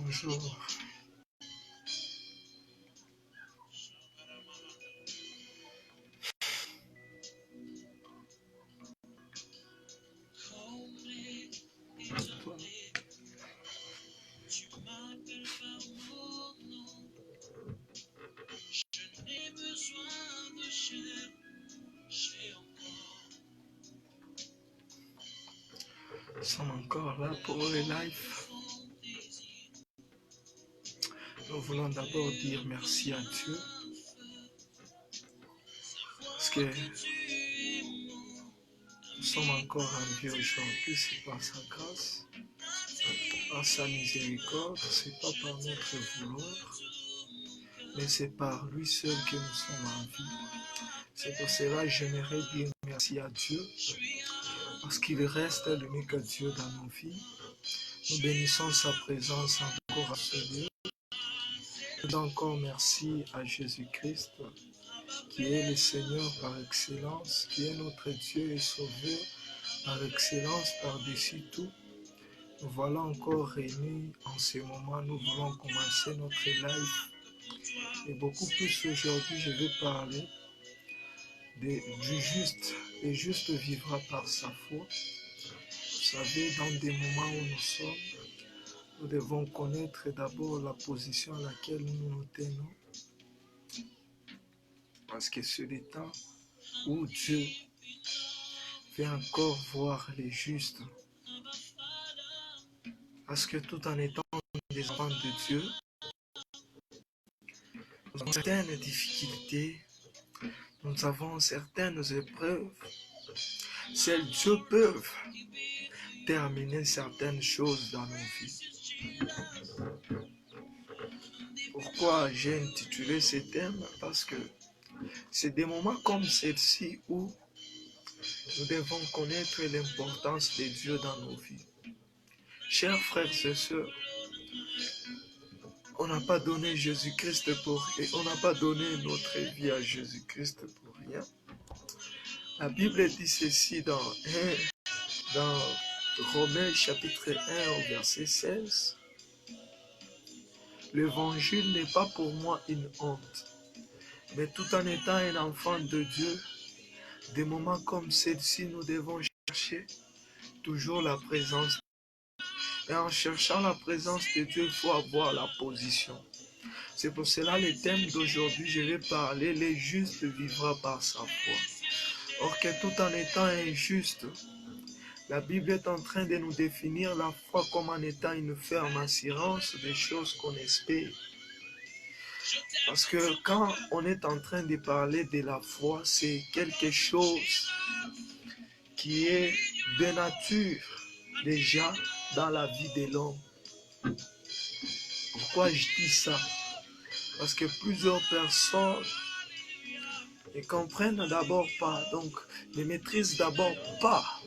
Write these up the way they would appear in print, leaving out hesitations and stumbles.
Bonjour. Nous sommes encore là pour les lives. Nous voulons d'abord dire merci à Dieu parce que nous sommes encore en vie aujourd'hui. C'est par sa grâce, par sa miséricorde. C'est pas par notre vouloir, mais c'est par lui seul que nous sommes en vie. C'est pour cela que j'aimerais dire merci à Dieu parce qu'il reste l'unique Dieu dans nos vies. Nous bénissons sa présence encore à ce lieu. Nous disons encore merci à Jésus-Christ, qui est le Seigneur par excellence, qui est notre Dieu et Sauveur par excellence, par-dessus tout. Nous voilà encore réunis en ce moment. Nous voulons commencer notre live. Et beaucoup plus aujourd'hui, je vais parler du juste. Le juste vivra par sa foi. Vous savez, dans des moments où nous sommes, nous devons connaître d'abord la position à laquelle nous nous tenons. Parce que c'est le temps où Dieu fait encore voir les justes. Parce que tout en étant des enfants de Dieu, nous avons certaines difficultés, nous avons certaines épreuves. Seuls Dieu peuvent terminer certaines choses dans nos vies. Pourquoi j'ai intitulé ce thème? Parce que c'est des moments comme celle-ci où nous devons connaître l'importance de Dieu dans nos vies. Chers frères et sœurs, on n'a pas donné Jésus-Christ pour rien. On n'a pas donné notre vie à Jésus-Christ pour rien. La Bible dit ceci dans Romains chapitre 1 au verset 16. L'évangile n'est pas pour moi une honte, mais tout en étant un enfant de Dieu, des moments comme celle-ci, nous devons chercher toujours la présence. Et en cherchant la présence de Dieu, il faut avoir la position. C'est pour cela le thème d'aujourd'hui, je vais parler, le juste vivra par sa foi. Or que tout en étant injuste, la Bible est en train de nous définir la foi comme en étant une ferme assurance des choses qu'on espère. Parce que quand on est en train de parler de la foi, c'est quelque chose qui est de nature déjà dans la vie de l'homme. Pourquoi je dis ça? Parce que plusieurs personnes ne comprennent d'abord pas, donc ne maîtrisent d'abord pas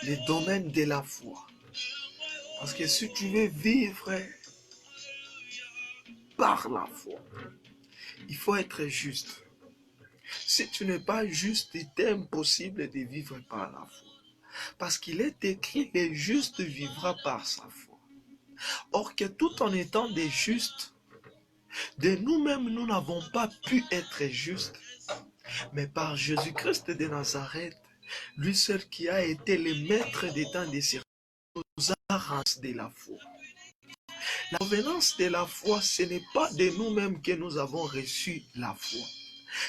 les domaines de la foi. Parce que si tu veux vivre par la foi, il faut être juste. Si tu n'es pas juste, il est impossible de vivre par la foi. Parce qu'il est écrit, le juste vivra par sa foi. Or que tout en étant des justes, de nous-mêmes, nous n'avons pas pu être justes. Mais par Jésus-Christ de Nazareth, lui seul qui a été le maître des temps des circonstances, nous a rendu de la foi. La provenance de la foi, ce n'est pas de nous-mêmes que nous avons reçu la foi.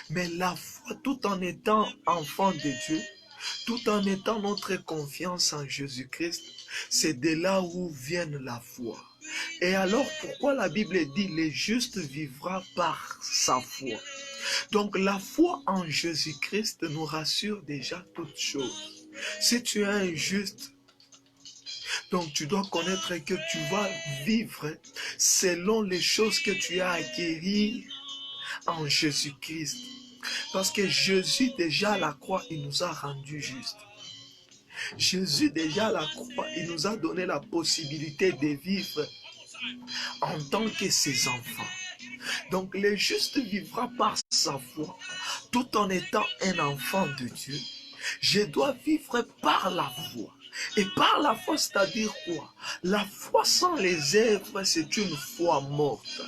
Mais la foi, tout en étant enfant de Dieu, tout en étant notre confiance en Jésus-Christ, c'est de là où vient la foi. Et alors, pourquoi la Bible dit « le juste vivra par sa foi ». Donc, la foi en Jésus-Christ nous rassure déjà toutes choses. Si tu es un juste, donc tu dois connaître que tu vas vivre selon les choses que tu as acquises en Jésus-Christ. Parce que Jésus, déjà à la croix, il nous a rendus justes. Jésus, déjà à la croix, il nous a donné la possibilité de vivre en tant que ses enfants. Donc, le juste vivra par sa foi, tout en étant un enfant de Dieu. Je dois vivre par la foi. Et par la foi, c'est-à-dire quoi? La foi sans les œuvres, c'est une foi morte.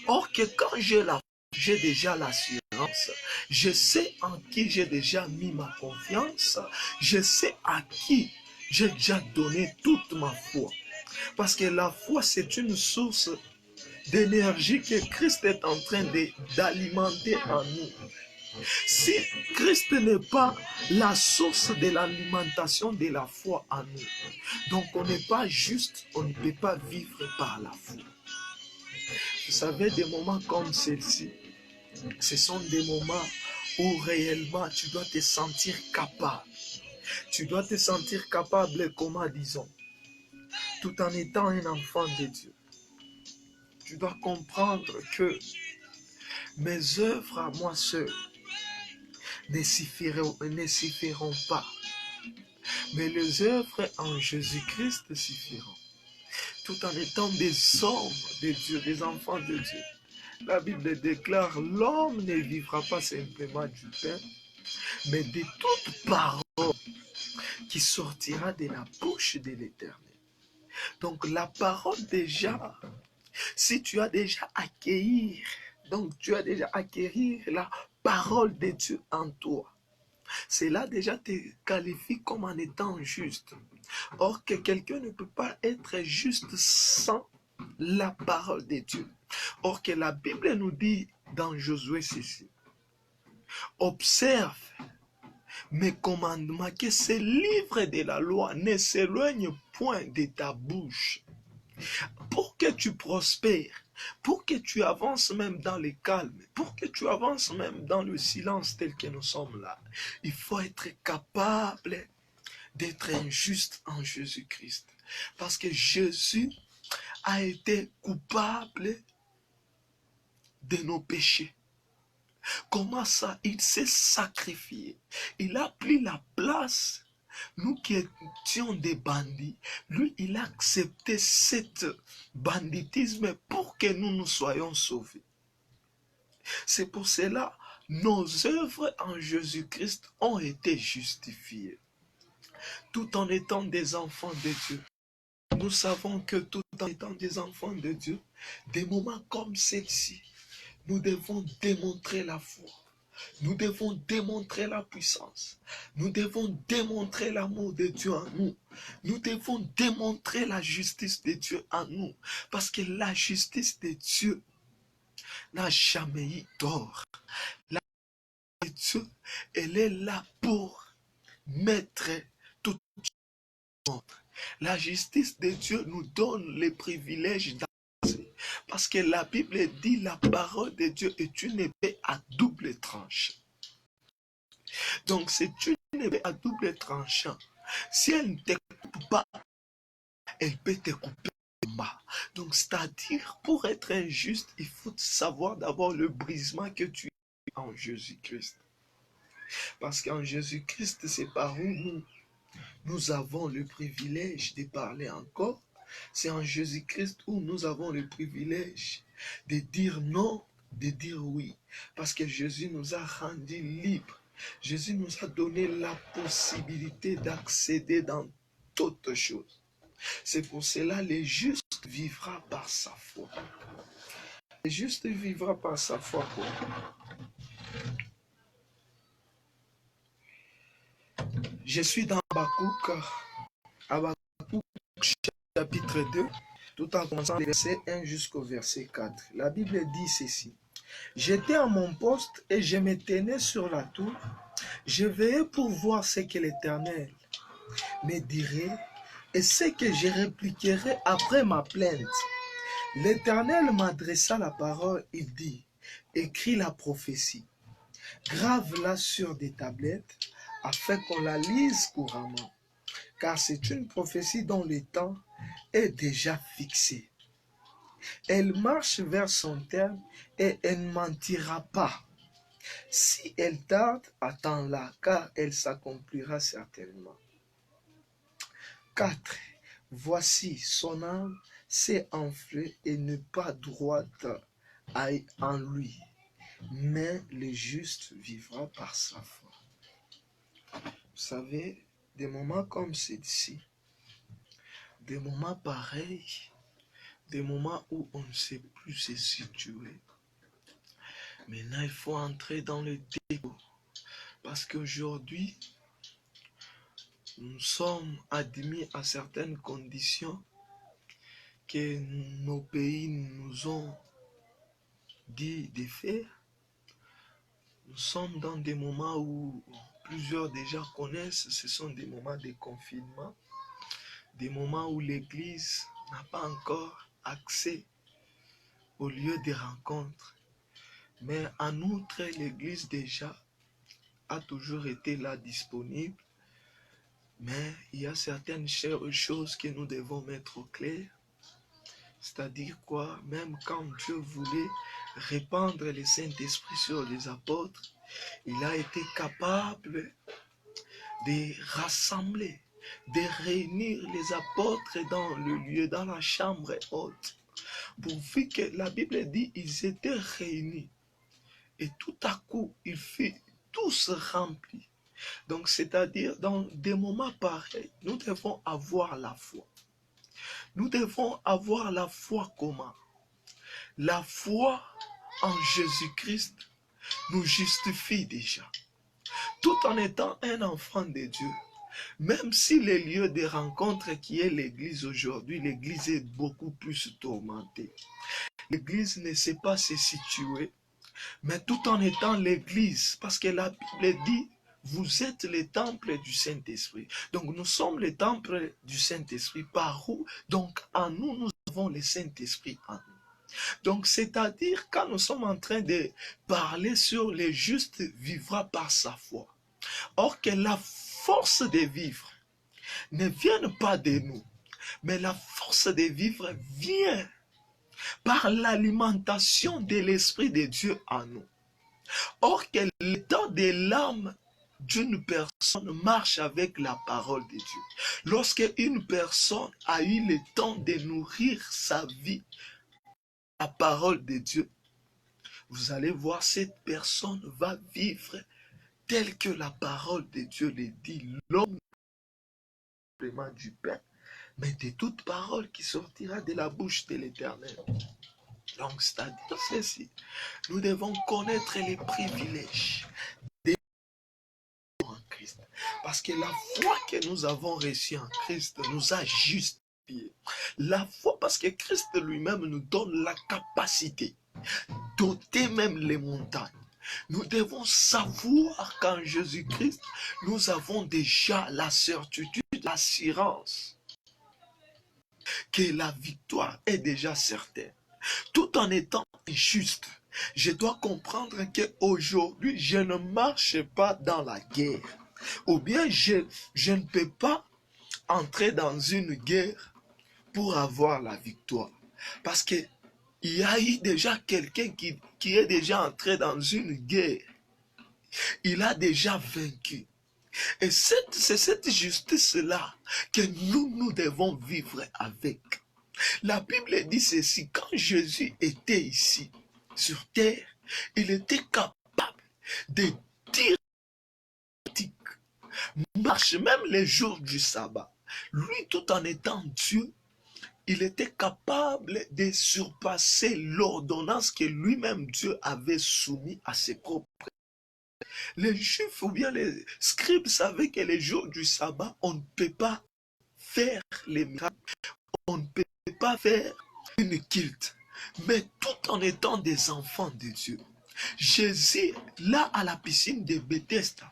Or que quand j'ai la foi, j'ai déjà l'assurance. Je sais en qui j'ai déjà mis ma confiance. Je sais à qui j'ai déjà donné toute ma foi. Parce que la foi, c'est une source d'énergie que Christ est en train d'alimenter en nous. Si Christ n'est pas la source de l'alimentation de la foi en nous, donc on n'est pas juste, on ne peut pas vivre par la foi. Vous savez, des moments comme celle-ci, ce sont des moments où réellement tu dois te sentir capable. Tu dois te sentir capable, comment disons, tout en étant un enfant de Dieu. Tu dois comprendre que mes œuvres à moi seul ne suffiront pas. Mais les œuvres en Jésus-Christ suffiront. Tout en étant des hommes de Dieu, des enfants de Dieu. La Bible déclare, l'homme ne vivra pas simplement du pain, mais de toute parole qui sortira de la bouche de l'Éternel. Donc la parole déjà, si tu as déjà accueilli, donc tu as déjà acquéri la parole de Dieu en toi. Cela déjà te qualifie comme en étant juste. Or que quelqu'un ne peut pas être juste sans la parole de Dieu. Or que la Bible nous dit dans Josué ceci. Observe mes commandements, que ces livres de la loi ne s'éloignent point de ta bouche. Pour que tu prospères, pour que tu avances même dans le calme, pour que tu avances même dans le silence tel que nous sommes là, il faut être capable d'être injuste en Jésus-Christ. Parce que Jésus a été coupable de nos péchés. Comment ça? Il s'est sacrifié. Il a pris la place. Nous qui étions des bandits, lui, il a accepté cet banditisme pour que nous soyons sauvés. C'est pour cela nos œuvres en Jésus-Christ ont été justifiées. Tout en étant des enfants de Dieu. Nous savons que tout en étant des enfants de Dieu, des moments comme celle-ci, nous devons démontrer la foi. Nous devons démontrer la puissance. Nous devons démontrer l'amour de Dieu en nous. Nous devons démontrer la justice de Dieu en nous. Parce que la justice de Dieu n'a jamais eu tort. La justice de Dieu, elle est là pour mettre tout le monde. La justice de Dieu nous donne les privilèges d'avancer. Parce que la Bible dit la parole de Dieu est une épée à double tranchant. Donc c'est une épée à double tranchant. Si elle ne te coupe pas, elle peut te couper le bas. Donc c'est-à-dire pour être injuste, il faut savoir d'abord le brisement que tu as en Jésus-Christ. Parce qu'en Jésus-Christ, c'est par où nous avons le privilège de parler encore. C'est en Jésus-Christ où nous avons le privilège de dire non, de dire oui. Parce que Jésus nous a rendus libres. Jésus nous a donné la possibilité d'accéder dans toutes choses. C'est pour cela que le juste vivra par sa foi. Le juste vivra par sa foi. Je suis dans Habakkuk chapitre 2, tout en commençant du verset 1 jusqu'au verset 4. La Bible dit ceci. J'étais à mon poste et je me tenais sur la tour. Je veillais pour voir ce que l'Éternel me dirait et ce que je répliquerai après ma plainte. L'Éternel m'adressa la parole, il dit, écris la prophétie, grave-la sur des tablettes afin qu'on la lise couramment, car c'est une prophétie dont le temps est déjà fixé. Elle marche vers son terme et elle ne mentira pas. Si elle tarde, attends-la, car elle s'accomplira certainement. 4. Voici, son âme s'est enflée et n'est pas droite en lui, mais le juste vivra par sa foi. Vous savez, des moments comme ceci, Des moments pareils, des moments où on ne sait plus se situer. Maintenant, il faut entrer dans le défaut. Parce qu'aujourd'hui, nous sommes admis à certaines conditions que nos pays nous ont dit de faire. Nous sommes dans des moments où plusieurs déjà connaissent, ce sont des moments de confinement, des moments où l'Église n'a pas encore accès au lieu de rencontre. Mais en outre, l'Église déjà a toujours été là disponible. Mais il y a certaines choses que nous devons mettre au clair. C'est-à-dire quoi? Même quand Dieu voulait répandre le Saint-Esprit sur les apôtres, il a été capable de rassembler, de réunir les apôtres dans le lieu, dans la chambre haute. Pourvu que la Bible dit ils étaient réunis. Et tout à coup, ils furent tous remplis. Donc, c'est-à-dire, dans des moments pareils, nous devons avoir la foi. Nous devons avoir la foi comment? La foi en Jésus-Christ nous justifie déjà. Tout en étant un enfant de Dieu. Même si le lieu de rencontre qui est l'église aujourd'hui, l'église est beaucoup plus tourmentée. L'église ne sait pas se situer, mais tout en étant l'église, parce que la Bible dit, vous êtes le temple du Saint-Esprit. Donc nous sommes le temple du Saint-Esprit. Par où? Donc en nous, nous avons le Saint-Esprit en nous. Donc c'est-à-dire quand nous sommes en train de parler sur le juste vivra par sa foi. Or que la force de vivre ne vient pas de nous, mais la force de vivre vient par l'alimentation de l'Esprit de Dieu en nous. Or que l'état de l'âme d'une personne marche avec la parole de Dieu. Lorsque une personne a eu le temps de nourrir sa vie, la parole de Dieu, vous allez voir cette personne va vivre telle que la parole de Dieu le dit. L'homme vraiment du pain, mais de toute parole qui sortira de la bouche de l'Éternel. Donc, c'est-à-dire ceci, nous devons connaître les privilèges de en Christ. Parce que la foi que nous avons reçue en Christ nous a justifiés. La foi, parce que Christ lui-même nous donne la capacité d'ôter même les montagnes. Nous devons savoir qu'en Jésus-Christ, nous avons déjà la certitude, l'assurance que la victoire est déjà certaine. Tout en étant juste, je dois comprendre qu'aujourd'hui, je ne marche pas dans la guerre. Ou bien je ne peux pas entrer dans une guerre pour avoir la victoire. Parce que il y a eu déjà quelqu'un qui est déjà entré dans une guerre. Il a déjà vaincu. Et c'est cette justice-là que nous devons vivre avec. La Bible dit ceci, quand Jésus était ici, sur terre, il était capable de dire, marche même les jours du sabbat. Lui, tout en étant Dieu, il était capable de surpasser l'ordonnance que lui-même Dieu avait soumise à ses propres. Les Juifs ou bien les scribes savaient que les jours du sabbat, on ne peut pas faire les miracles, on ne peut pas faire une culte, mais tout en étant des enfants de Dieu. Jésus, là à la piscine de Bethesda,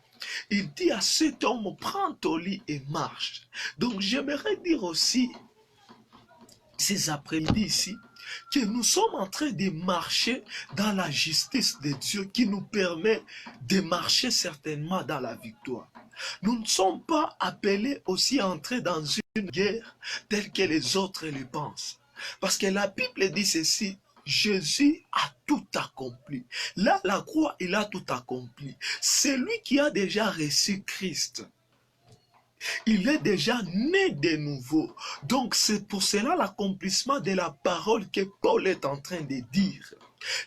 il dit à cet homme, prends ton lit et marche. Donc j'aimerais dire aussi, ces après-midi ici, que nous sommes en train de marcher dans la justice de Dieu qui nous permet de marcher certainement dans la victoire. Nous ne sommes pas appelés aussi à entrer dans une guerre telle que les autres le pensent. Parce que la Bible dit ceci, Jésus a tout accompli. Là, la croix, il a tout accompli. C'est lui qui a déjà reçu Christ. Il est déjà né de nouveau. Donc c'est pour cela l'accomplissement de la parole que Paul est en train de dire.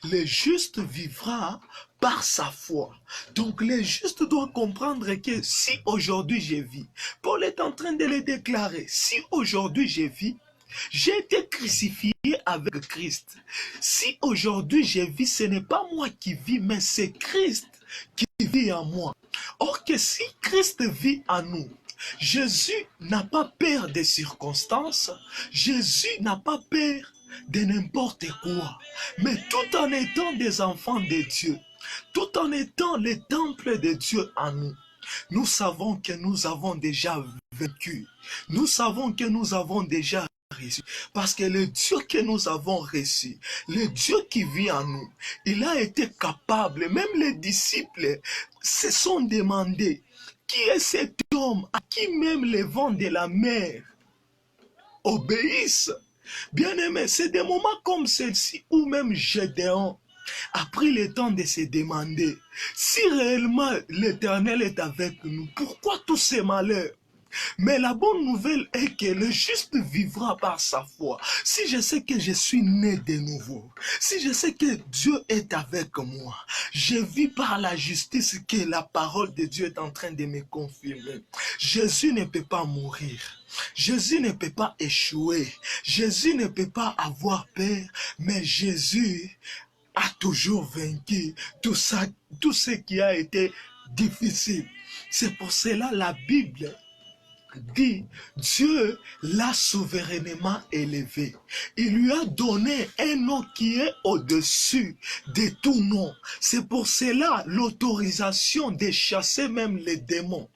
Le juste vivra par sa foi. Donc le juste doit comprendre que si aujourd'hui je vis, Paul est en train de le déclarer, si aujourd'hui je vis, j'ai été crucifié avec Christ. Si aujourd'hui je vis, ce n'est pas moi qui vis, mais c'est Christ qui vit en moi. Or que si Christ vit en nous, Jésus n'a pas peur des circonstances, Jésus n'a pas peur de n'importe quoi, mais tout en étant des enfants de Dieu, tout en étant le temple de Dieu en nous, nous savons que nous avons déjà vécu, nous savons que nous avons déjà reçu, parce que le Dieu que nous avons reçu, le Dieu qui vit en nous, il a été capable, même les disciples se sont demandés, qui est cet homme à qui même les vents de la mer obéissent? Bien-aimés, c'est des moments comme celle-ci où même Gédéon a pris le temps de se demander si réellement l'Éternel est avec nous, pourquoi tous ces malheurs? Mais la bonne nouvelle est que le juste vivra par sa foi. Si je sais que je suis né de nouveau, si je sais que Dieu est avec moi, je vis par la justice que la parole de Dieu est en train de me confirmer. Jésus ne peut pas mourir. Jésus ne peut pas échouer. Jésus ne peut pas avoir peur, mais Jésus a toujours vaincu tout ça, tout ce qui a été difficile. C'est pour cela la Bible dit, Dieu l'a souverainement élevé. Il lui a donné un nom qui est au-dessus de tout nom. C'est pour cela l'autorisation de chasser même les démons.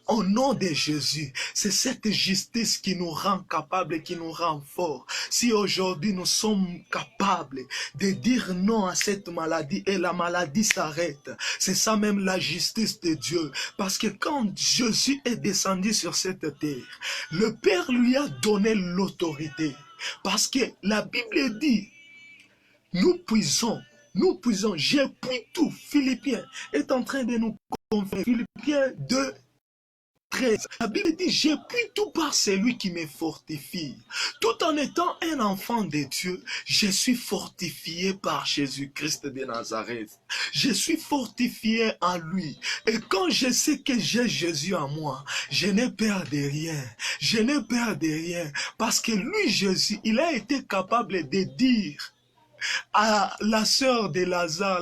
Au nom de Jésus, c'est cette justice qui nous rend capables, qui nous rend forts. Si aujourd'hui nous sommes capables de dire non à cette maladie et la maladie s'arrête, c'est ça même la justice de Dieu. Parce que quand Jésus est descendu sur cette terre, le Père lui a donné l'autorité. Parce que la Bible dit, nous puisons, j'ai pris tout. Philippiens est en train de nous confirmer. Philippiens 2, 13. La Bible dit, j'ai pris tout par celui qui me fortifie. Tout en étant un enfant de Dieu, je suis fortifié par Jésus-Christ de Nazareth. Je suis fortifié en lui. Et quand je sais que j'ai Jésus en moi, je n'ai peur de rien. Je n'ai peur de rien. Parce que lui, Jésus, il a été capable de dire à la sœur de Lazare,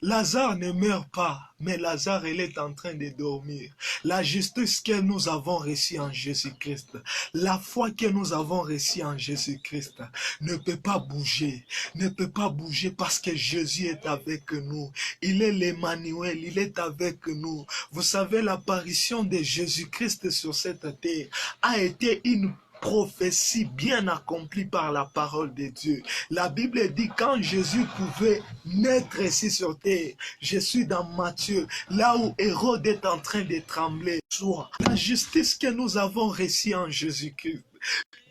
Lazare ne meurt pas, mais Lazare, elle est en train de dormir. La justice que nous avons reçue en Jésus-Christ, la foi que nous avons reçue en Jésus-Christ ne peut pas bouger, parce que Jésus est avec nous. Il est l'Emmanuel, il est avec nous. Vous savez, l'apparition de Jésus-Christ sur cette terre a été une prophétie bien accomplie par la parole de Dieu. La Bible dit quand Jésus pouvait naître ici sur terre, je suis dans Matthieu, là où Hérode est en train de trembler. Soit la justice que nous avons reçue en Jésus-Christ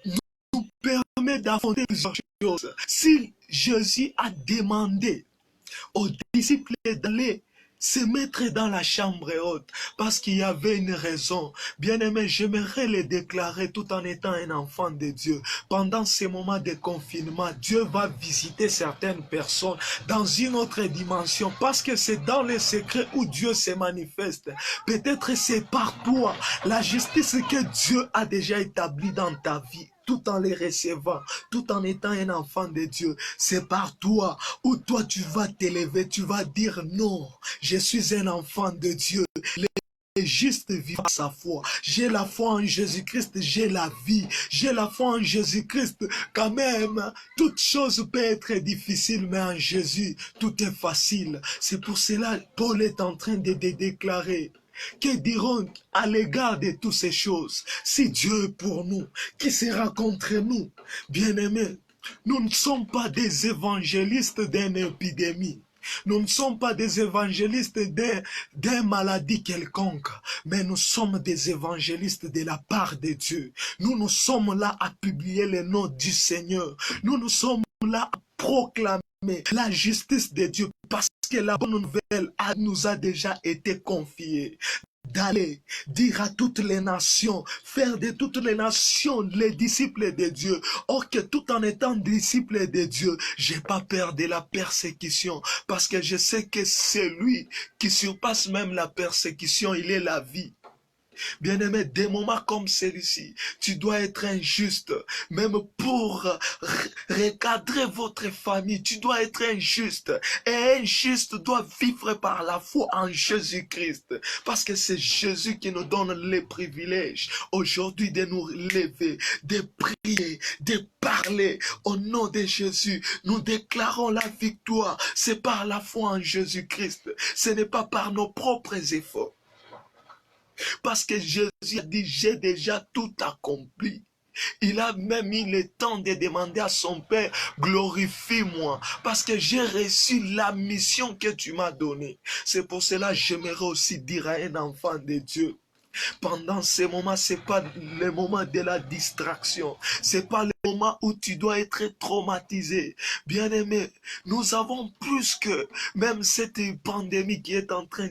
nous permet d'affronter plusieurs choses. Si Jésus a demandé aux disciples d'aller se mettre dans la chambre haute, parce qu'il y avait une raison. Bien-aimé, j'aimerais le déclarer tout en étant un enfant de Dieu. Pendant ces moments de confinement, Dieu va visiter certaines personnes dans une autre dimension, parce que c'est dans les secrets où Dieu se manifeste. Peut-être c'est par toi, la justice que Dieu a déjà établie dans ta vie, tout en les recevant, tout en étant un enfant de Dieu. C'est par toi où toi tu vas t'élever, tu vas dire non, je suis un enfant de Dieu. Le juste vivre sa foi. J'ai la foi en Jésus-Christ, j'ai la vie. J'ai la foi en Jésus-Christ. Quand même, toute chose peut être difficile, mais en Jésus, tout est facile. C'est pour cela Paul est en train de déclarer. Que diront à l'égard de toutes ces choses? Si Dieu est pour nous, qui sera contre nous? Bien-aimés, nous ne sommes pas des évangélistes d'une épidémie. Nous ne sommes pas des évangélistes d'une maladie quelconque, mais nous sommes des évangélistes de la part de Dieu. Nous sommes là à publier le nom du Seigneur. Nous sommes là à proclamer la justice de Dieu, parce que la bonne nouvelle nous a déjà été confiée. d'aller dire à toutes les nations, faire de toutes les nations les disciples de Dieu. Or que tout en étant disciple de Dieu, j'ai pas peur de la persécution, parce que je sais que c'est lui qui surpasse même la persécution, il est la vie. Bien-aimé, des moments comme celui-ci, tu dois être injuste, même pour recadrer votre famille, tu dois être injuste. Et injuste doit vivre par la foi en Jésus-Christ, parce que c'est Jésus qui nous donne les privilèges aujourd'hui de nous lever, de prier, de parler au nom de Jésus. Nous déclarons la victoire, c'est par la foi en Jésus-Christ, ce n'est pas par nos propres efforts. Parce que Jésus a dit, j'ai déjà tout accompli. Il a même eu le temps de demander à son Père, glorifie-moi, parce que j'ai reçu la mission que tu m'as donnée. C'est pour cela que j'aimerais aussi dire à un enfant de Dieu, pendant ces moments, c'est pas le moment de la distraction. C'est pas le moment où tu dois être traumatisé. Bien-aimé, nous avons plus que même cette pandémie qui est en train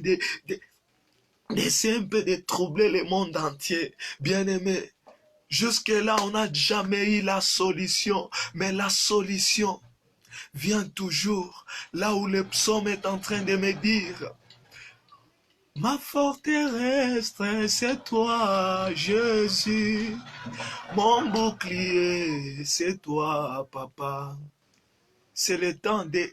d'essayer un peu de troubler le monde entier. Bien-aimé, jusque-là, on n'a jamais eu la solution. Mais la solution vient toujours là où le psaume est en train de me dire. Ma forteresse, c'est toi, Jésus. Mon bouclier, c'est toi, Papa. C'est le temps de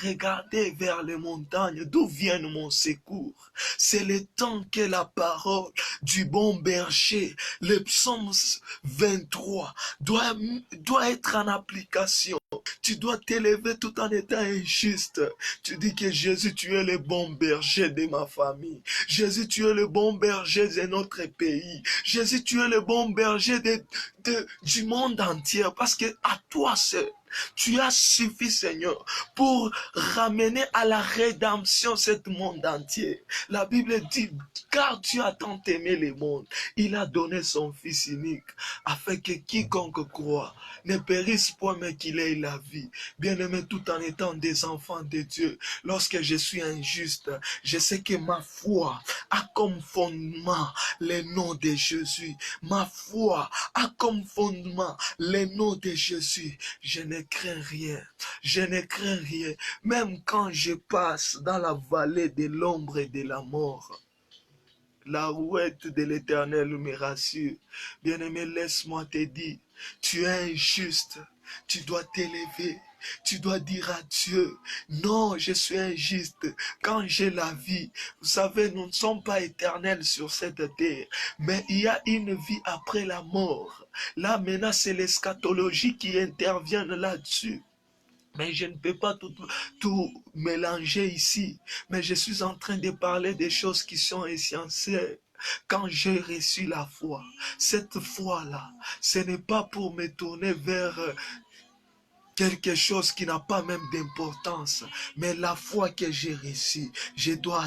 regarder vers les montagnes, d'où vient mon secours. C'est le temps que la parole du bon berger, le psaume 23, doit être en application. Tu dois t'élever tout en étant injuste. Tu dis que Jésus, tu es le bon berger de ma famille. Jésus, tu es le bon berger de notre pays. Jésus, tu es le bon berger du monde entier. Parce que à toi seul, tu as suffi, Seigneur, pour ramener à la rédemption ce monde entier. La Bible dit, car Dieu a tant aimé le monde, il a donné son Fils unique, afin que quiconque croit ne périsse point, mais qu'il ait la vie. Bien-aimé, tout en étant des enfants de Dieu, lorsque je suis injuste, je sais que ma foi a comme fondement le nom de Jésus. Ma foi a comme fondement le nom de Jésus. Je ne crains rien. Je ne crains rien. Même quand je passe dans la vallée de l'ombre et de la mort, la ouette de l'Éternel me rassure. Bien-aimé, laisse-moi te dire, tu es injuste. Tu dois t'élever. Tu dois dire à Dieu, non, je suis injuste. Quand j'ai la vie, vous savez, nous ne sommes pas éternels sur cette terre, mais il y a une vie après la mort. Là, maintenant, c'est l'eschatologie qui intervient là-dessus. Mais je ne peux pas tout mélanger ici. Mais je suis en train de parler des choses qui sont essentielles. Quand j'ai reçu la foi, cette foi-là, ce n'est pas pour me tourner vers quelque chose qui n'a pas même d'importance, mais la foi que j'ai reçue, je dois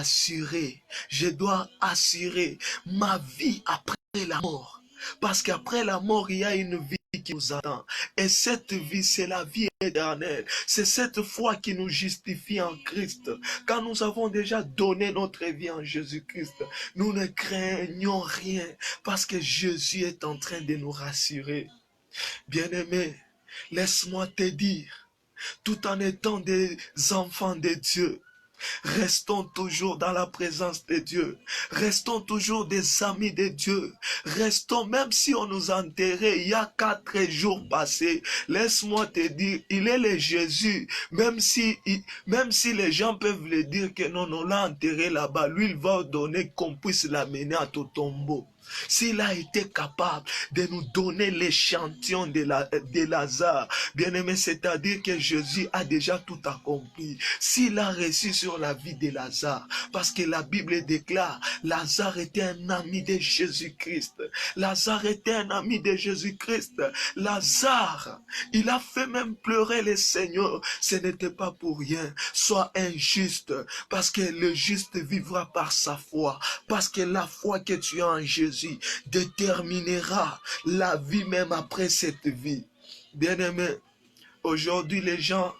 assurer ma vie après la mort. Parce qu'après la mort, il y a une vie qui nous attend. Et cette vie, c'est la vie éternelle. C'est cette foi qui nous justifie en Christ. Quand nous avons déjà donné notre vie en Jésus-Christ, nous ne craignons rien parce que Jésus est en train de nous rassurer. Bien-aimé, laisse-moi te dire, tout en étant des enfants de Dieu, restons toujours dans la présence de Dieu. Restons toujours des amis de Dieu. Restons, même si on nous a enterrés il y a 4 jours passés. Laisse-moi te dire, il est le Jésus. Même si les gens peuvent le dire que non, on l'a enterré là-bas, lui, il va donner qu'on puisse l'amener à ton tombeau. S'il a été capable de nous donner l'échantillon de Lazare, bien-aimé, c'est-à-dire que Jésus a déjà tout accompli. S'il a reçu sur la vie de Lazare, parce que la Bible déclare, Lazare était un ami de Jésus-Christ. Lazare était un ami de Jésus-Christ. Lazare, il a fait même pleurer le Seigneur. Ce n'était pas pour rien. Sois injuste, parce que le juste vivra par sa foi. Parce que la foi que tu as en Jésus déterminera la vie même après cette vie. Bien-aimé, aujourd'hui les gens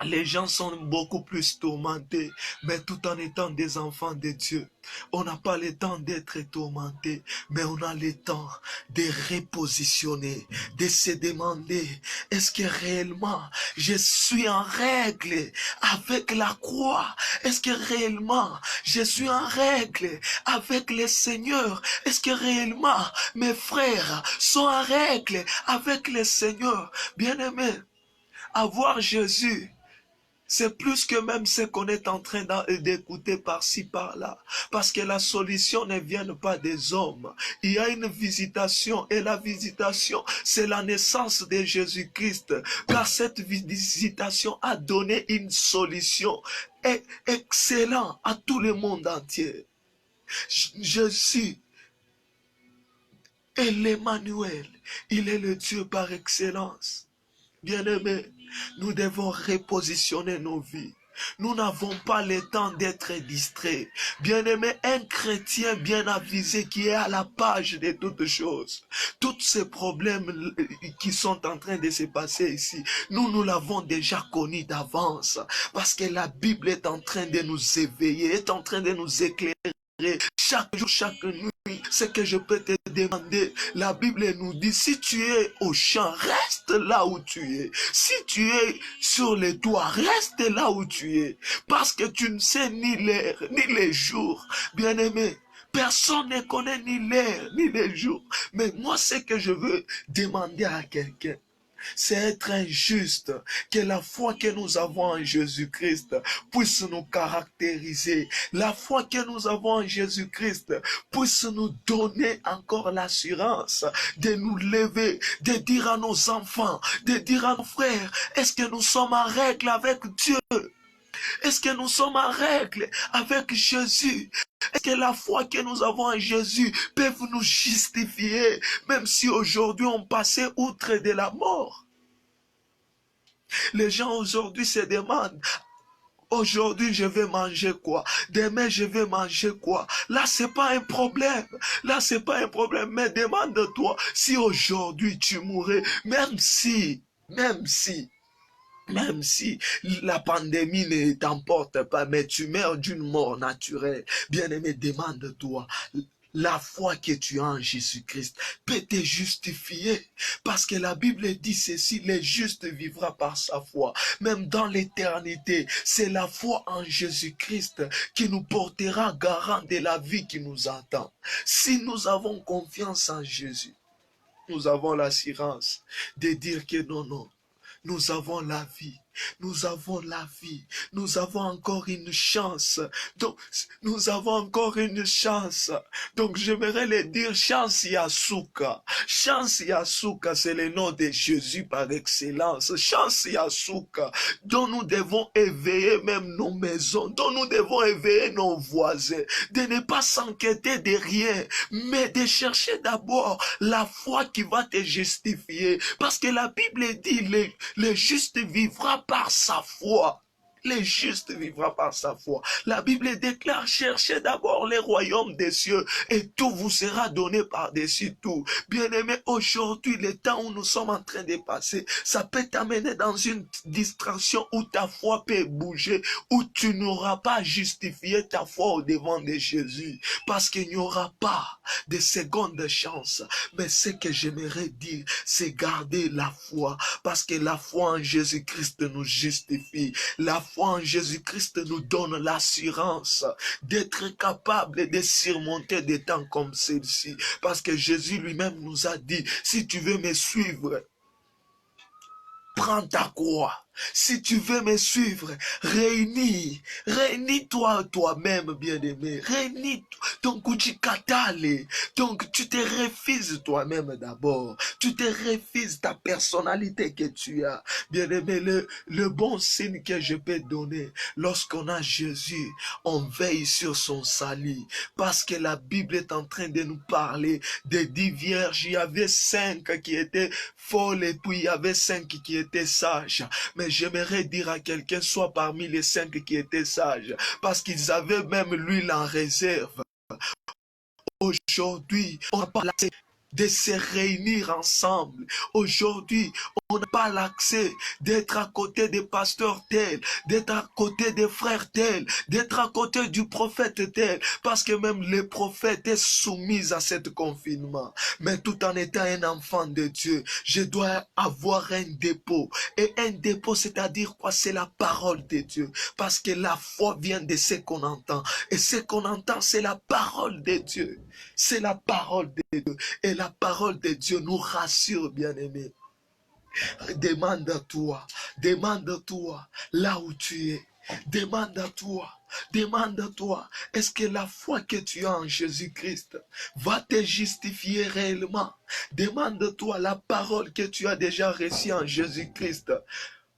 Les gens sont beaucoup plus tourmentés, mais tout en étant des enfants de Dieu. On n'a pas le temps d'être tourmentés, mais on a le temps de repositionner, de se demander, est-ce que réellement je suis en règle avec la croix? Est-ce que réellement je suis en règle avec le Seigneur? Est-ce que réellement mes frères sont en règle avec le Seigneur? Bien-aimé, avoir Jésus, c'est plus que même ce qu'on est en train d'écouter par-ci, par-là. Parce que la solution ne vient pas des hommes. Il y a une visitation et la visitation, c'est la naissance de Jésus-Christ. Car cette visitation a donné une solution excellente à tout le monde entier. Jésus est l'Emmanuel. Il est le Dieu par excellence. Bien-aimés, nous devons repositionner nos vies. Nous n'avons pas le temps d'être distraits. Bien-aimé, un chrétien bien avisé qui est à la page de toutes choses. Tous ces problèmes qui sont en train de se passer ici, nous l'avons déjà connu d'avance. Parce que la Bible est en train de nous éveiller, est en train de nous éclairer. Chaque jour, chaque nuit, ce que je peux te demander, la Bible nous dit, si tu es au champ, reste là où tu es. Si tu es sur les toits, reste là où tu es. Parce que tu ne sais ni l'heure, ni les jours. Bien-aimé, personne ne connaît ni l'heure, ni les jours. Mais moi, ce que je veux demander à quelqu'un, c'est être injuste, que la foi que nous avons en Jésus-Christ puisse nous caractériser. La foi que nous avons en Jésus-Christ puisse nous donner encore l'assurance de nous lever, de dire à nos enfants, de dire à nos frères, est-ce que nous sommes en règle avec Dieu? Est-ce que nous sommes en règle avec Jésus? Est-ce que la foi que nous avons en Jésus peut nous justifier, même si aujourd'hui on passait outre de la mort? Les gens aujourd'hui se demandent, aujourd'hui je vais manger quoi? Demain je vais manger quoi? Là c'est pas un problème. Là c'est pas un problème. Mais demande-toi, si aujourd'hui tu mourrais, même si la pandémie ne t'emporte pas, mais tu meurs d'une mort naturelle, bien-aimé, demande-toi, la foi que tu as en Jésus-Christ peut te justifier. Parce que la Bible dit ceci, le juste vivra par sa foi. Même dans l'éternité, c'est la foi en Jésus-Christ qui nous portera garant de la vie qui nous attend. Si nous avons confiance en Jésus, nous avons l'assurance de dire que non, nous avons la vie. Nous avons la vie. Nous avons encore une chance. Donc, nous avons encore une chance. Donc, j'aimerais le dire, chance Yasuka. Chance Yasuka, c'est le nom de Jésus par excellence. Chance Yasuka, dont nous devons éveiller même nos maisons, dont nous devons éveiller nos voisins, de ne pas s'inquiéter de rien, mais de chercher d'abord la foi qui va te justifier. Parce que la Bible dit, le juste vivra par sa foi. Le juste vivra par sa foi. La Bible déclare, cherchez d'abord les royaumes des cieux et tout vous sera donné par-dessus tout. Bien-aimé, aujourd'hui, le temps où nous sommes en train de passer, ça peut t'amener dans une distraction où ta foi peut bouger, où tu n'auras pas justifié ta foi au devant de Jésus. Parce qu'il n'y aura pas de seconde chance. Mais ce que j'aimerais dire, c'est garder la foi. Parce que la foi en Jésus-Christ nous justifie. La foi en Jésus-Christ nous donne l'assurance d'être capable de surmonter des temps comme celle-ci. Parce que Jésus lui-même nous a dit, si tu veux me suivre, prends ta croix. Si tu veux me suivre, réunis-toi toi-même, bien-aimé. Réunis-toi. Donc, donc, tu te refuses toi-même d'abord. Tu te refuses ta personnalité que tu as. Bien-aimé, le bon signe que je peux donner, lorsqu'on a Jésus, on veille sur son salut. Parce que la Bible est en train de nous parler des 10 vierges. Il y avait 5 qui étaient folles et puis il y avait 5 qui étaient sages. Mais j'aimerais dire à quelqu'un, soit parmi les 5 qui étaient sages, parce qu'ils avaient même l'huile en réserve. Aujourd'hui, on n'a pas de se réunir ensemble. Aujourd'hui, on n'a pas l'accès d'être à côté des pasteurs tels, d'être à côté des frères tels, d'être à côté du prophète tel, parce que même les prophètes sont soumis à ce confinement. Mais tout en étant un enfant de Dieu, je dois avoir un dépôt. Et un dépôt, c'est-à-dire quoi? C'est la parole de Dieu. Parce que la foi vient de ce qu'on entend. Et ce qu'on entend, c'est la parole de Dieu. C'est la parole de Dieu. Et la parole de Dieu nous rassure, bien-aimés. Demande-toi là où tu es. Demande-toi, est-ce que la foi que tu as en Jésus-Christ va te justifier réellement? Demande-toi la parole que tu as déjà reçue en Jésus-Christ.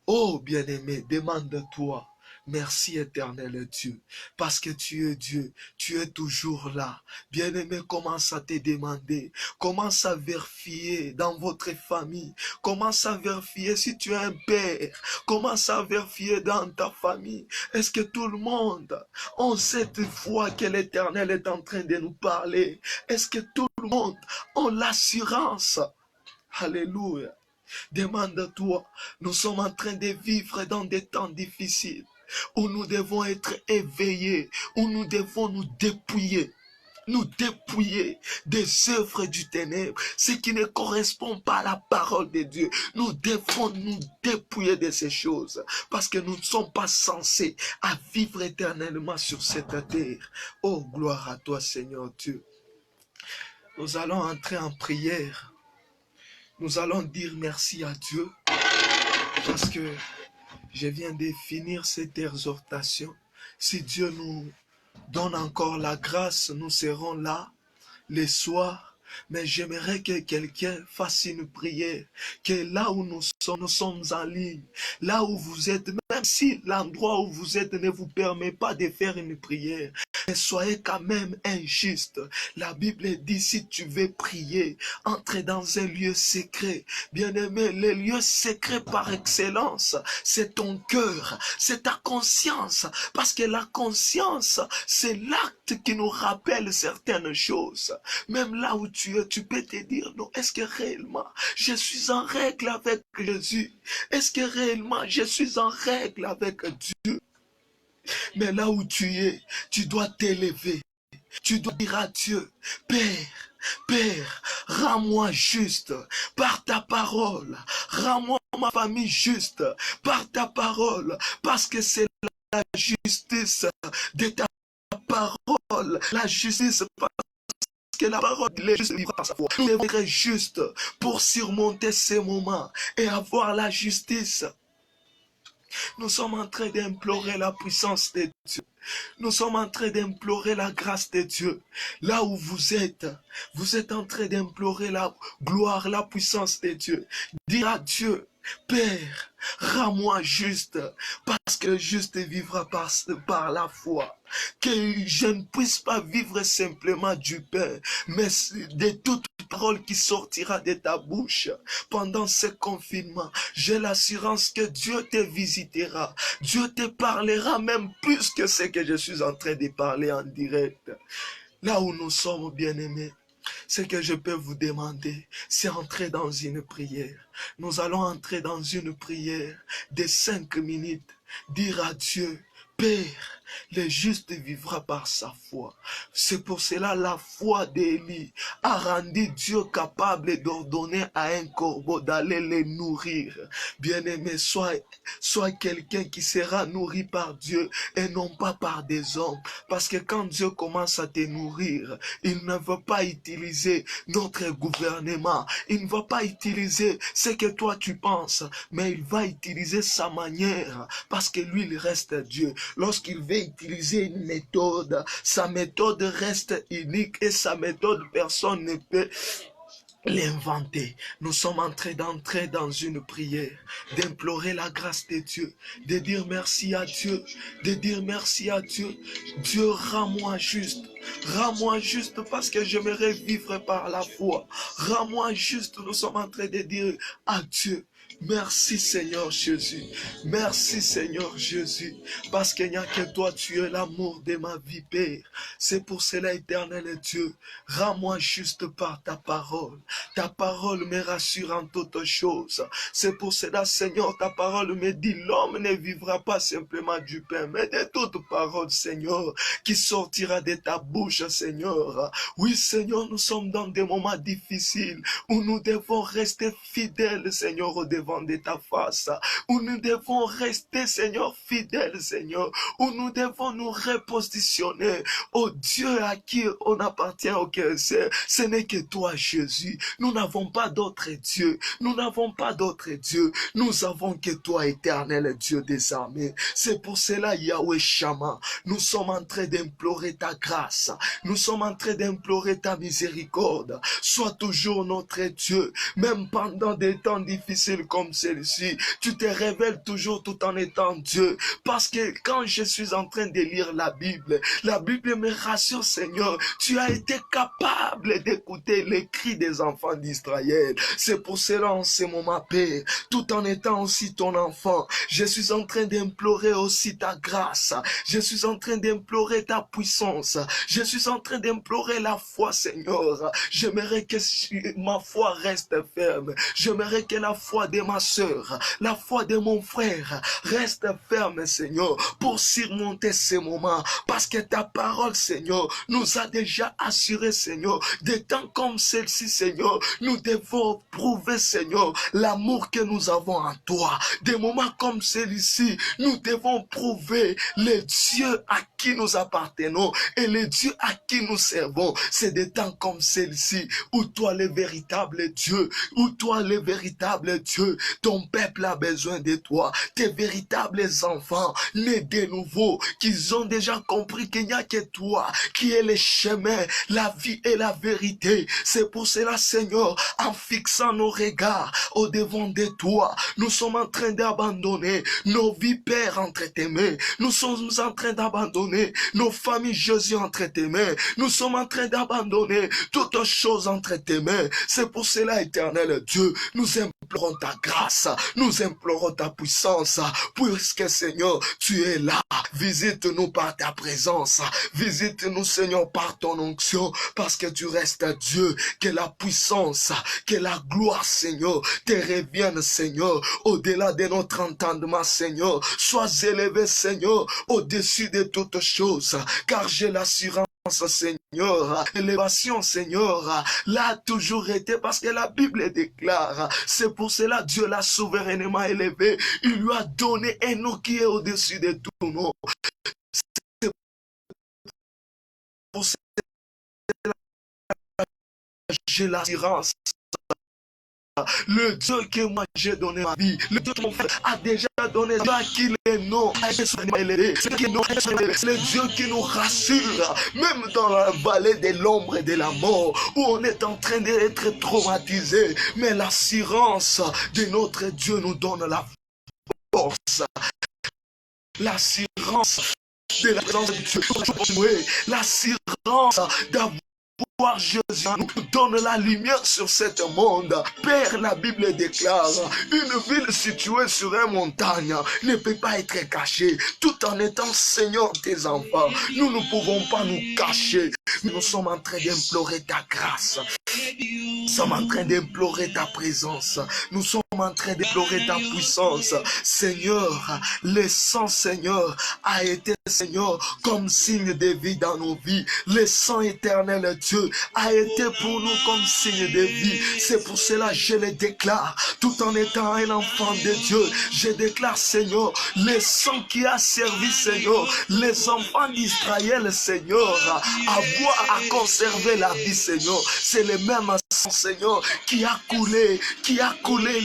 Oh bien-aimé, demande-toi. Merci éternel Dieu, parce que tu es Dieu, tu es toujours là. Bien-aimé, commence à te demander, commence à vérifier dans votre famille, commence à vérifier si tu es un père, commence à vérifier dans ta famille. Est-ce que tout le monde a cette foi que l'Éternel est en train de nous parler? Est-ce que tout le monde a l'assurance? Alléluia. Demande-toi, nous sommes en train de vivre dans des temps difficiles où nous devons être éveillés, où nous devons nous dépouiller des œuvres du ténèbre, ce qui ne correspond pas à la parole de Dieu. Nous devons nous dépouiller de ces choses parce que nous ne sommes pas censés à vivre éternellement sur cette terre. Oh, gloire à toi, Seigneur Dieu. Nous allons entrer en prière. Nous allons dire merci à Dieu parce que je viens de finir cette exhortation. Si Dieu nous donne encore la grâce, nous serons là les soirs. Mais j'aimerais que quelqu'un fasse une prière, que là où nous sommes en ligne, là où vous êtes, même si l'endroit où vous êtes ne vous permet pas de faire une prière, mais soyez quand même injuste. La Bible dit, si tu veux prier, entre dans un lieu secret. Bien-aimé, le lieu secret par excellence, c'est ton cœur, c'est ta conscience. Parce que la conscience, c'est l'acte qui nous rappelle certaines choses. Même là où tu es, tu peux te dire, non, est-ce que réellement je suis en règle avec Jésus? Est-ce que réellement je suis en règle avec Dieu? Mais là où tu es, tu dois t'élever. Tu dois dire à Dieu, Père, rends-moi juste par ta parole. Rends-moi ma famille juste par ta parole. Parce que c'est la justice de ta parole. La justice parce que la parole est juste vivre par sa foi. Nous devons être justes pour surmonter ces moments et avoir la justice. Nous sommes en train d'implorer la puissance de Dieu. Nous sommes en train d'implorer la grâce de Dieu. Là où vous êtes en train d'implorer la gloire, la puissance de Dieu. Dire à Dieu, Père, rends-moi juste, parce que le juste vivra par la foi. Que je ne puisse pas vivre simplement du pain, mais de toute parole qui sortira de ta bouche pendant ce confinement. J'ai l'assurance que Dieu te visitera. Dieu te parlera même plus que ce que je suis en train de parler en direct. Là où nous sommes, bien-aimés, ce que je peux vous demander, c'est entrer dans une prière. Nous allons entrer dans une prière de 5 minutes. Dire à Dieu, Père, le juste vivra par sa foi. C'est pour cela la foi d'Élie a rendu Dieu capable d'ordonner à un corbeau d'aller les nourrir. Bien-aimé, sois quelqu'un qui sera nourri par Dieu et non pas par des hommes. Parce que quand Dieu commence à te nourrir, il ne veut pas utiliser notre gouvernement. Il ne va pas utiliser ce que toi tu penses, mais il va utiliser sa manière parce que lui, il reste Dieu. Lorsqu'il veut utiliser une méthode, sa méthode reste unique et sa méthode, personne ne peut l'inventer. Nous sommes en train d'entrer dans une prière, d'implorer la grâce de Dieu, de dire merci à Dieu, de dire merci à Dieu. Dieu, rends-moi juste. Rends-moi juste parce que j'aimerais vivre par la foi. Rends-moi juste, nous sommes en train de dire à Dieu. Merci Seigneur Jésus. Merci Seigneur Jésus. Parce qu'il n'y a que toi, tu es l'amour de ma vie, Père. C'est pour cela, éternel Dieu, rends-moi juste par ta parole. Ta parole me rassure en toutes choses. C'est pour cela, Seigneur, ta parole me dit, l'homme ne vivra pas simplement du pain, mais de toute parole, Seigneur, qui sortira de ta bouche, Seigneur. Oui, Seigneur, nous sommes dans des moments difficiles où nous devons rester fidèles, Seigneur, au devant de ta face, où nous devons rester, Seigneur, fidèles, Seigneur, où nous devons nous repositionner au Dieu à qui on appartient au cœur. Ce n'est que toi, Jésus. Nous n'avons pas d'autre Dieu. Nous n'avons pas d'autre Dieu. Nous avons que toi, éternel Dieu des armées. C'est pour cela, Yahweh Shammah, nous sommes en train d'implorer ta grâce. Nous sommes en train d'implorer ta miséricorde. Sois toujours notre Dieu, même pendant des temps difficiles comme celui-ci. Tu te révèles toujours tout en étant Dieu. Parce que quand je suis en train de lire la Bible me rassure, Seigneur. Tu as été capable d'écouter les cris des enfants d'Israël. C'est pour cela, en ce moment, Père, tout en étant aussi ton enfant, je suis en train d'implorer aussi ta grâce. Je suis en train d'implorer ta puissance. Je suis en train d'implorer la foi, Seigneur. J'aimerais que ma foi reste ferme. J'aimerais que la foi de ma soeur, la foi de mon frère reste ferme, Seigneur, pour surmonter ces moments. Parce que ta parole, Seigneur, nous a déjà assuré, Seigneur, des temps comme celle-ci, Seigneur, nous devons prouver, Seigneur, l'amour que nous avons en toi. Des moments comme celui-ci, nous devons prouver le Dieu à qui nous appartenons et le Dieu à qui nous servons. C'est des temps comme celle-ci où toi, le véritable Dieu, où toi, le véritable Dieu, ton peuple a besoin de toi. Tes véritables enfants, nés de nouveau, qu'ils ont déjà compris qu'il n'y a que toi qui est le chemin, la vie et la vérité. C'est pour cela, Seigneur, en fixant nos regards au devant de toi, nous sommes en train d'abandonner nos vies, Père, entre tes mains. Nous sommes en train d'abandonner nos familles, Jésus, entre tes mains. Nous sommes en train d'abandonner toutes choses entre tes mains. C'est pour cela, éternel Dieu, nous implorons ta grâce, nous implorons ta puissance, puisque, Seigneur, tu es là. Visite-nous par ta présence. Visite-nous, Seigneur, par ton onction, parce que tu restes Dieu. Que la puissance, que la gloire, Seigneur, te revienne, Seigneur, au-delà de notre entendement, Seigneur. Sois élevé, Seigneur, au-dessus de toutes choses, car j'ai l'assurance, Seigneur, élévation, Seigneur, l'a toujours été parce que la Bible déclare. C'est pour cela Dieu l'a souverainement élevé. Il lui a donné un nom qui est au-dessus de tout nom. C'est pour cela que j'ai l'assurance. Le Dieu que moi j'ai donné ma vie, le Dieu que mon frère a déjà donné, à qui le nom a été élevé, le Dieu qui nous rassure, même dans la vallée de l'ombre et de la mort, où on est en train d'être traumatisé, mais l'assurance de notre Dieu nous donne la force, l'assurance de la présence de Dieu, l'assurance d'avoir Jésus nous donne la lumière sur cet monde. Père, la Bible déclare, une ville située sur une montagne ne peut pas être cachée. Tout en étant Seigneur tes enfants, nous ne pouvons pas nous cacher. Nous sommes en train d'implorer ta grâce. Nous sommes en train d'implorer ta présence. Nous sommes en train d'implorer ta puissance. Seigneur, le sang, Seigneur, a été, Seigneur, comme signe de vie dans nos vies. Le sang éternel, Dieu, a été pour nous comme signe de vie. C'est pour cela que je le déclare, tout en étant un enfant de Dieu. Je déclare, Seigneur, le sang qui a servi, Seigneur, les enfants d'Israël, Seigneur, à boire, à conserver la vie, Seigneur. C'est le même Seigneur, qui a coulé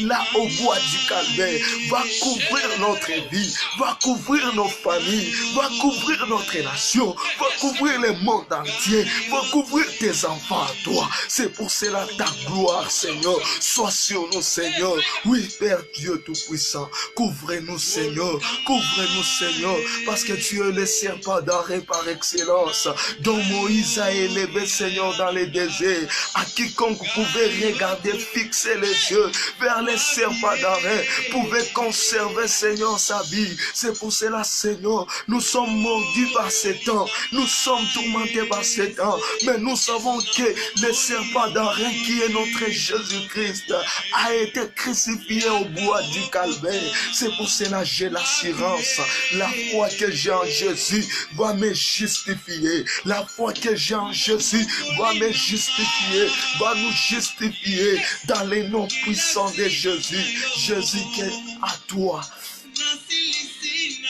là au bois du Calvaire, va couvrir notre vie, va couvrir nos familles, va couvrir notre nation, va couvrir le monde entier, va couvrir tes enfants à toi. C'est pour cela ta gloire, Seigneur, soit sur nous, Seigneur. Oui, Père Dieu Tout-Puissant, couvrez-nous, Seigneur, couvrez-nous, Seigneur, parce que tu es le serpent d'arrêt par excellence, dont Moïse a élevé, Seigneur, dans les déserts, à quiconque pouvait regarder, fixer les yeux vers les serpents d'arrêt, pouvait conserver, Seigneur, sa vie. C'est pour cela, Seigneur, nous sommes mordus par ces temps, nous sommes tourmentés par ces temps, mais nous savons que le serpent d'arrêt qui est notre Jésus-Christ a été crucifié au bois du Calvaire. C'est pour cela que j'ai l'assurance, la foi que j'ai en Jésus va me justifier, la foi que j'ai en Jésus va me justifier, va nous justifier dans les noms puissants de Jésus. Jésus, que à toi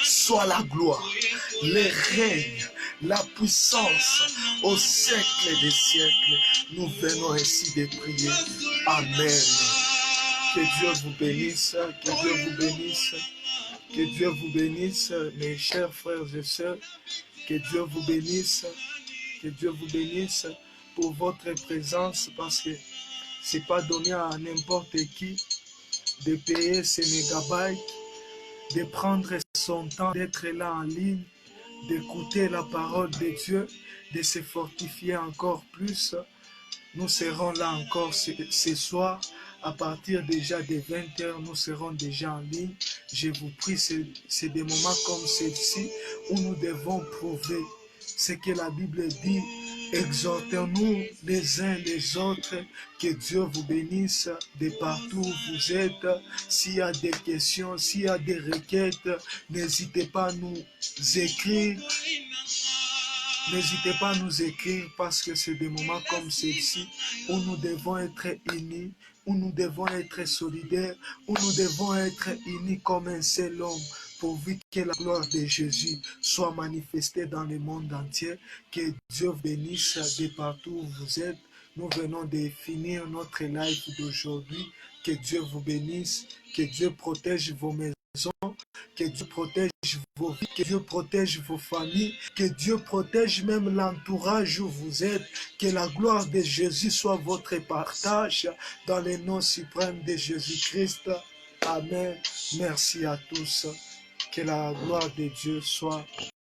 soit la gloire, le règne, la puissance au siècle des siècles. Nous venons ainsi de prier. Amen. Que Dieu vous bénisse, que Dieu vous bénisse, que Dieu vous bénisse, mes chers frères et sœurs. Que Dieu vous bénisse, que Dieu vous bénisse pour votre présence, parce que c'est pas donné à n'importe qui de payer ces mégabytes, de prendre son temps, d'être là en ligne, d'écouter la parole de Dieu, de se fortifier encore plus. Nous serons là encore ce soir, à partir déjà de 20h, nous serons déjà en ligne. Je vous prie, c'est des moments comme ceci où nous devons prouver ce que la Bible dit. Exhortons-nous les uns les autres, que Dieu vous bénisse de partout où vous êtes. S'il y a des questions, s'il y a des requêtes, n'hésitez pas à nous écrire. N'hésitez pas à nous écrire, parce que c'est des moments comme ceci où nous devons être unis, où nous devons être solidaires, où nous devons être unis comme un seul homme, pourvu que la gloire de Jésus soit manifestée dans le monde entier. Que Dieu bénisse de partout où vous êtes. Nous venons de finir notre live d'aujourd'hui. Que Dieu vous bénisse, que Dieu protège vos maisons, que Dieu protège vos vies, que Dieu protège vos familles, que Dieu protège même l'entourage où vous êtes. Que la gloire de Jésus soit votre partage dans le nom suprême de Jésus-Christ. Amen. Merci à tous. Que la gloire de Dieu soit